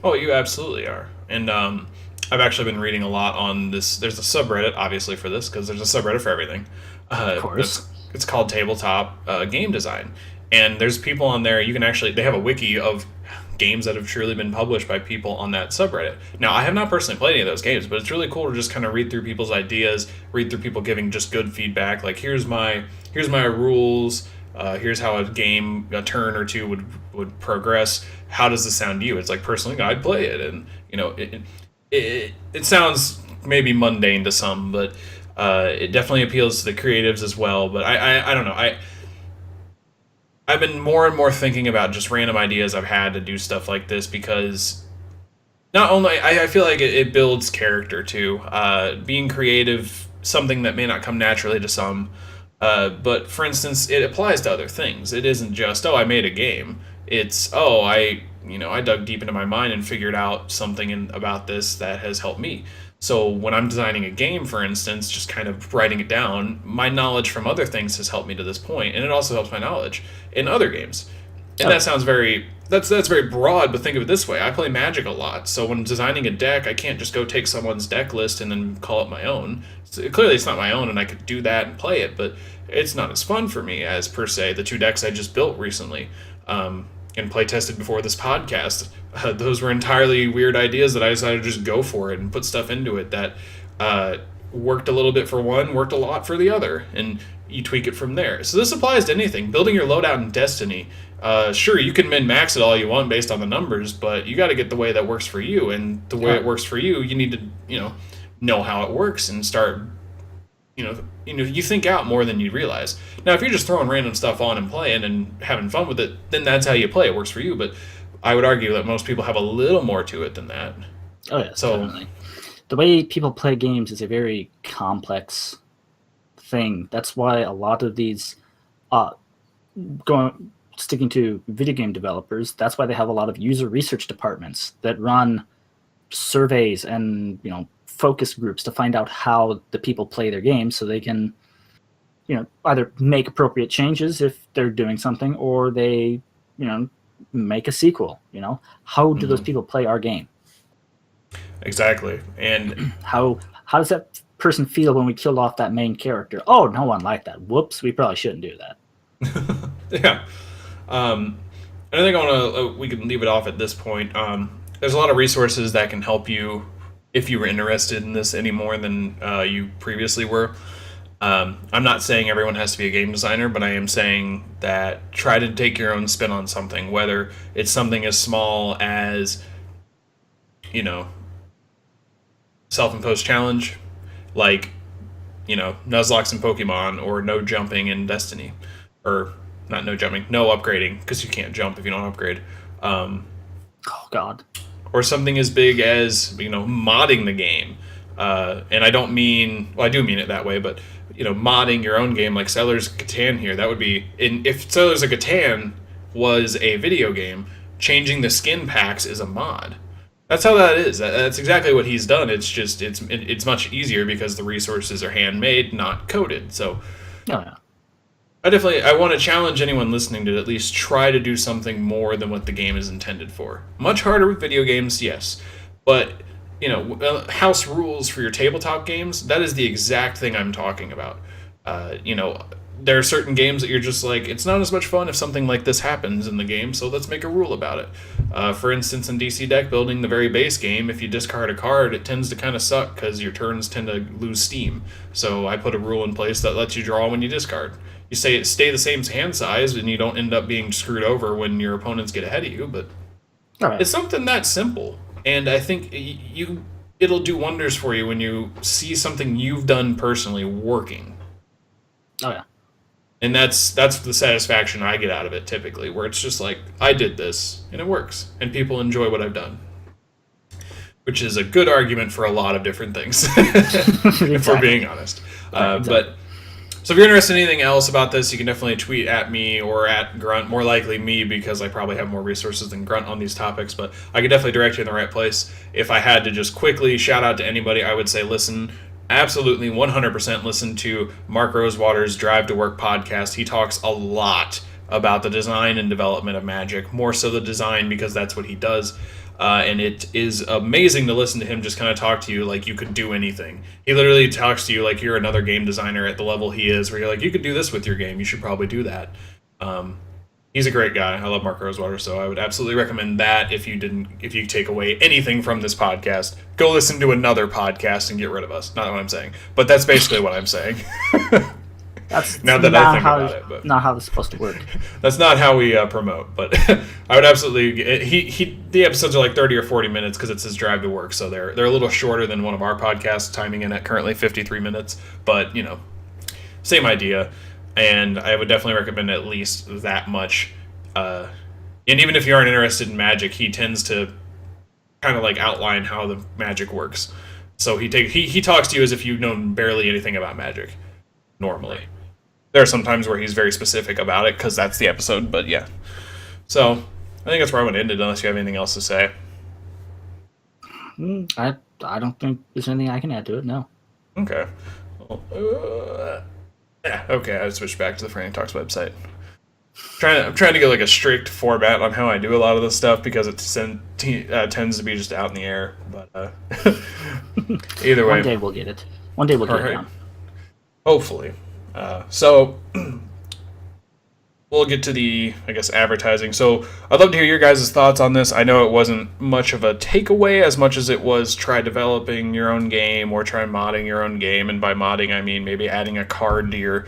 Oh, you absolutely are. And I've actually been reading a lot on this. There's a subreddit, obviously, for this, because there's a subreddit for everything. Of course. It's called Tabletop Game Design. And there's people on there, they have a wiki of games that have truly been published by people on that subreddit. Now, I have not personally played any of those games, but it's really cool to just kind of read through people's ideas, read through people giving just good feedback. Like, here's my rules. Here's how a turn or two would progress. How does this sound to you? It's like, personally, I'd play it, and you know, it sounds maybe mundane to some, but it definitely appeals to the creatives as well. But I don't know. I've been more and more thinking about just random ideas I've had to do stuff like this, because not only I feel like it builds character too. Being creative, something that may not come naturally to some. But for instance, it applies to other things. It isn't just, oh, I made a game. It's, oh, I dug deep into my mind and figured out something about this that has helped me. So when I'm designing a game, for instance, just kind of writing it down, my knowledge from other things has helped me to this point, and it also helps my knowledge in other games. And that sounds that's very broad, but think of it this way. I play Magic a lot, so when designing a deck, I can't just go take someone's deck list and then call it my own. Clearly it's not my own, and I could do that and play it, but it's not as fun for me as, per se, the 2 decks I just built recently, and play tested before this podcast. Those were entirely weird ideas that I decided to just go for it and put stuff into it that worked a little bit for one, worked a lot for the other, and you tweak it from there. So this applies to anything. Building your loadout in Destiny, sure, you can min-max it all you want based on the numbers, but you got to get the way that works for you, and the way it works for you, you need to know how it works and start you think out more than you realize. Now, if you're just throwing random stuff on and playing and having fun with it, then that's how you play. It works for you. But I would argue that most people have a little more to it than that. Oh yes, definitely. The way people play games is a very complex thing. That's why a lot of these, sticking to video game developers, that's why they have a lot of user research departments that run surveys and focus groups to find out how the people play their games, so they can either make appropriate changes if they're doing something, or they make a sequel. How do those people play our game? Exactly. And how does that person feel when we killed off that main character? Oh, no one liked that. Whoops, we probably shouldn't do that. Yeah. And I think we can leave it off at this point. There's a lot of resources that can help you if you were interested in this any more than you previously were. I'm not saying everyone has to be a game designer, but I am saying that try to take your own spin on something, whether it's something as small as, self-imposed challenge, like, Nuzlocke in Pokemon, or no jumping in Destiny. Or, not no jumping, no upgrading, because you can't jump if you don't upgrade. Oh, God. Or something as big as, modding the game. And I don't mean, well, I do mean it that way, but, modding your own game, like Settlers of Catan here, that would be, if Settlers of Catan was a video game, changing the skin packs is a mod. That's how that is. That's exactly what he's done. It's just, it's much easier because the resources are handmade, not coded. So, oh, yeah. I want to challenge anyone listening to at least try to do something more than what the game is intended for. Much harder with video games, yes. But, house rules for your tabletop games, that is the exact thing I'm talking about. There are certain games that you're just like, it's not as much fun if something like this happens in the game, so let's make a rule about it. For instance, in DC deck building, the very base game, if you discard a card, it tends to kind of suck because your turns tend to lose steam. So I put a rule in place that lets you draw when you discard. You say it stay the same hand size, and you don't end up being screwed over when your opponents get ahead of you, but It's something that simple. And I think it'll do wonders for you when you see something you've done personally working. Oh, yeah. And that's the satisfaction I get out of it typically, where it's just like, I did this, and it works, and people enjoy what I've done. Which is a good argument for a lot of different things, if we're being honest. But so if you're interested in anything else about this, you can definitely tweet at me or at Grunt. More likely me, because I probably have more resources than Grunt on these topics, but I could definitely direct you in the right place. If I had to just quickly shout out to anybody, I would say listen. Absolutely 100% listen to Mark Rosewater's Drive to Work podcast. He talks a lot about the design and development of Magic, more so the design because that's what he does. And it is amazing to listen to him just kind of talk to you like you could do anything. He literally talks to you like you're another game designer at the level he is, where you're like, you could do this with your game. You should probably do that. He's a great guy. I love Mark Rosewater, so I would absolutely recommend that. If you take away anything from this podcast, go listen to another podcast and get rid of us. Not what I'm saying, but that's basically what I'm saying. That's now that I think about it, but not how this is supposed to work. That's not how we promote. But I would absolutely. The episodes are like 30 or 40 minutes because it's his drive to work, so they're a little shorter than one of our podcasts, timing in at currently 53 minutes. But same idea. And I would definitely recommend at least that much. And even if you aren't interested in Magic, he tends to kind of like outline how the Magic works. So he talks to you as if you know barely anything about Magic, normally. There are some times where he's very specific about it because that's the episode, but yeah. So I think that's where I would end it, unless you have anything else to say. I don't think there's anything I can add to it, no. Okay. Well, yeah, okay, I switched back to the Frantic Talks website. I'm trying to get like a strict format on how I do a lot of this stuff because it tends to be just out in the air. But either way, one day we'll get it. One day we'll get it down. Hopefully. So we'll get to the, I guess, advertising. So I'd love to hear your guys' thoughts on this. I know it wasn't much of a takeaway as much as it was try developing your own game or try modding your own game. And by modding, I mean maybe adding a card to your,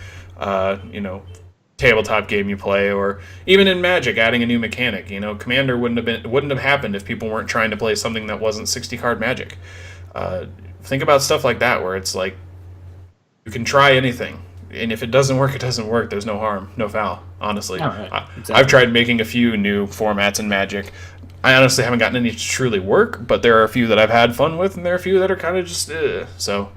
tabletop game you play, or even in Magic, adding a new mechanic. Commander wouldn't have happened if people weren't trying to play something that wasn't 60 card Magic. Think about stuff like that, where it's like you can try anything, and if it doesn't work, it doesn't work. There's no harm, no foul. Honestly, right. Exactly. I've tried making a few new formats in Magic. I honestly haven't gotten any to truly work, but there are a few that I've had fun with, and there are a few that are kind of just so.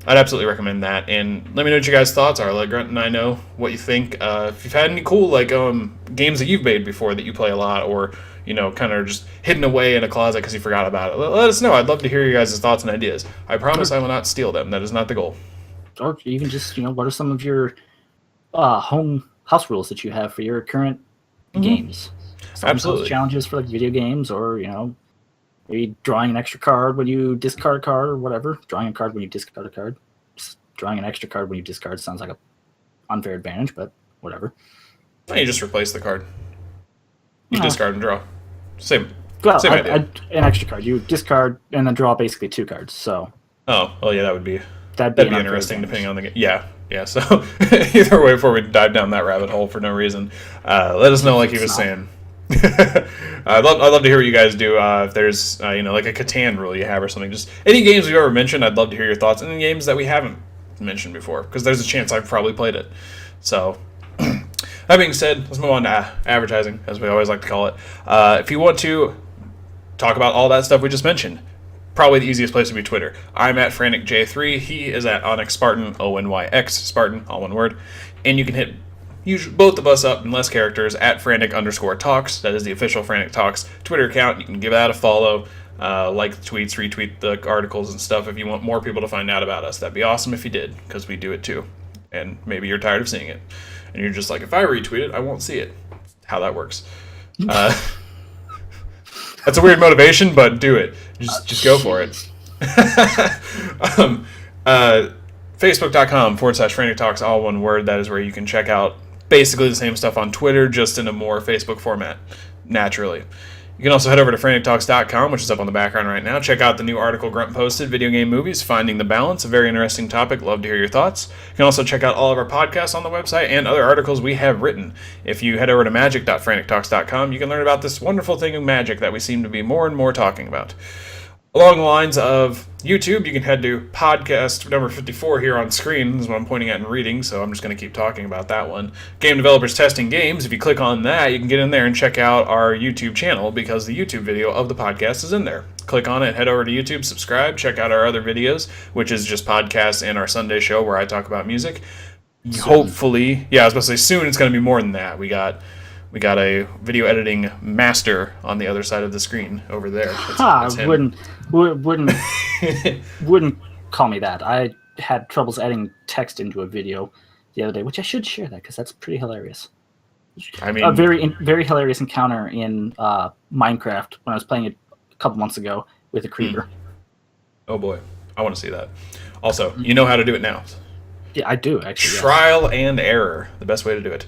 I'd absolutely recommend that, and let me know what you guys' thoughts are. Let Grunt and I know what you think. If you've had any cool games that you've made before that you play a lot, or kind of just hidden away in a closet because you forgot about it, let us know. I'd love to hear you guys' thoughts and ideas. I promise I will not steal them. That is not the goal. Or even just what are some of your home house rules that you have for your current games? Some Absolutely. Challenges for video games, or maybe drawing an extra card when you discard a card or whatever. Drawing a card when you discard a card. Just drawing an extra card when you discard sounds like a unfair advantage, but whatever. You just replace the card. You discard and draw. Same idea. An extra card. You discard and then draw basically 2 cards. So. Oh, well, yeah, that'd be interesting depending on the game. Yeah. So either way, before we dive down that rabbit hole for no reason, let us know, like he was saying. I'd love to hear what you guys do. If there's like a Catan rule you have or something, just any games we've ever mentioned, I'd love to hear your thoughts. And games that we haven't mentioned before, because there's a chance I've probably played it. So that being said, let's move on to advertising, as we always like to call it. If you want to talk about all that stuff we just mentioned, probably the easiest place would be Twitter. I'm at FranticJ3. He is at Onyx Spartan, ONYX Spartan, all one word. And you can hit both of us up in less characters at Frantic_Talks. That is the official Frantic Talks Twitter account. You can give that a follow, like the tweets, retweet the articles and stuff if you want more people to find out about us. That'd be awesome if you did, because we do it too. And maybe you're tired of seeing it. And you're just like, if I retweet it, I won't see it. How that works. That's a weird motivation, but do it. Just go for it. Facebook.com/Frantic Talks, all one word. That is where you can check out basically the same stuff on Twitter, just in a more Facebook format, naturally. You can also head over to FranticTalks.com, which is up on the background right now. Check out the new article Grunt posted, Video Game Movies, Finding the Balance, a very interesting topic. Love to hear your thoughts. You can also check out all of our podcasts on the website and other articles we have written. If you head over to magic.frantictalks.com, you can learn about this wonderful thing of magic that we seem to be more and more talking about. Along the lines of YouTube, you can head to podcast number 54 here on screen. This is what I'm pointing at and reading, so I'm just going to keep talking about that one. Game Developers Testing Games. If you click on that, you can get in there and check out our YouTube channel, because the YouTube video of the podcast is in there. Click on it, head over to YouTube, subscribe, check out our other videos, which is just podcasts and our Sunday show where I talk about music. Hopefully, I was about to say soon it's going to be more than that. We got a video editing master on the other side of the screen over there. That's him. Wouldn't call me that. I had troubles adding text into a video the other day, which I should share that because that's pretty hilarious. I mean, a very hilarious encounter in Minecraft when I was playing it a couple months ago with a creeper. Oh boy, I want to see that. Also, you know how to do it now. Yeah, I do actually. Trial and error, the best way to do it.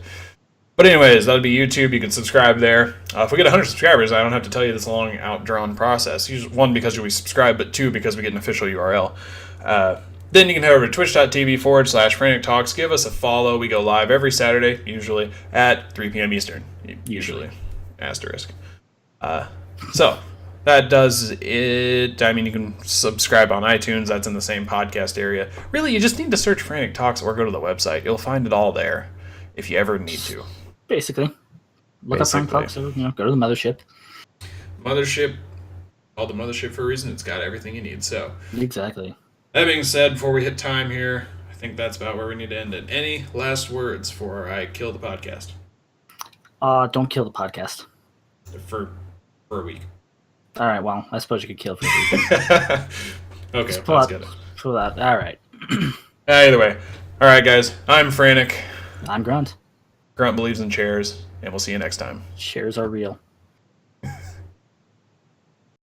But anyways, that'll be YouTube. You can subscribe there. If we get 100 subscribers, I don't have to tell you this long, outdrawn process. One, because we subscribe, but 2, because we get an official URL. Then you can head over to twitch.tv/Frantic Talks. Give us a follow. We go live every Saturday, usually at 3 p.m. Eastern. Usually. Asterisk. So, that does it. I mean, you can subscribe on iTunes. That's in the same podcast area. Really, you just need to search Frantic Talks or go to the website. You'll find it all there if you ever need to. Basically. Look up Frantic Talks, or go to the mothership. Mothership. Called the mothership for a reason. It's got everything you need. So exactly. That being said, before we hit time here, I think that's about where we need to end it. Any last words before I kill the podcast? Don't kill the podcast. For a week. All right. Well, I suppose you could kill it for a week. Okay, let's get it. Pull that. All right. Either way. All right, guys. I'm Frantic. I'm Grunt. Grunt believes in chairs, and we'll see you next time. Chairs are real.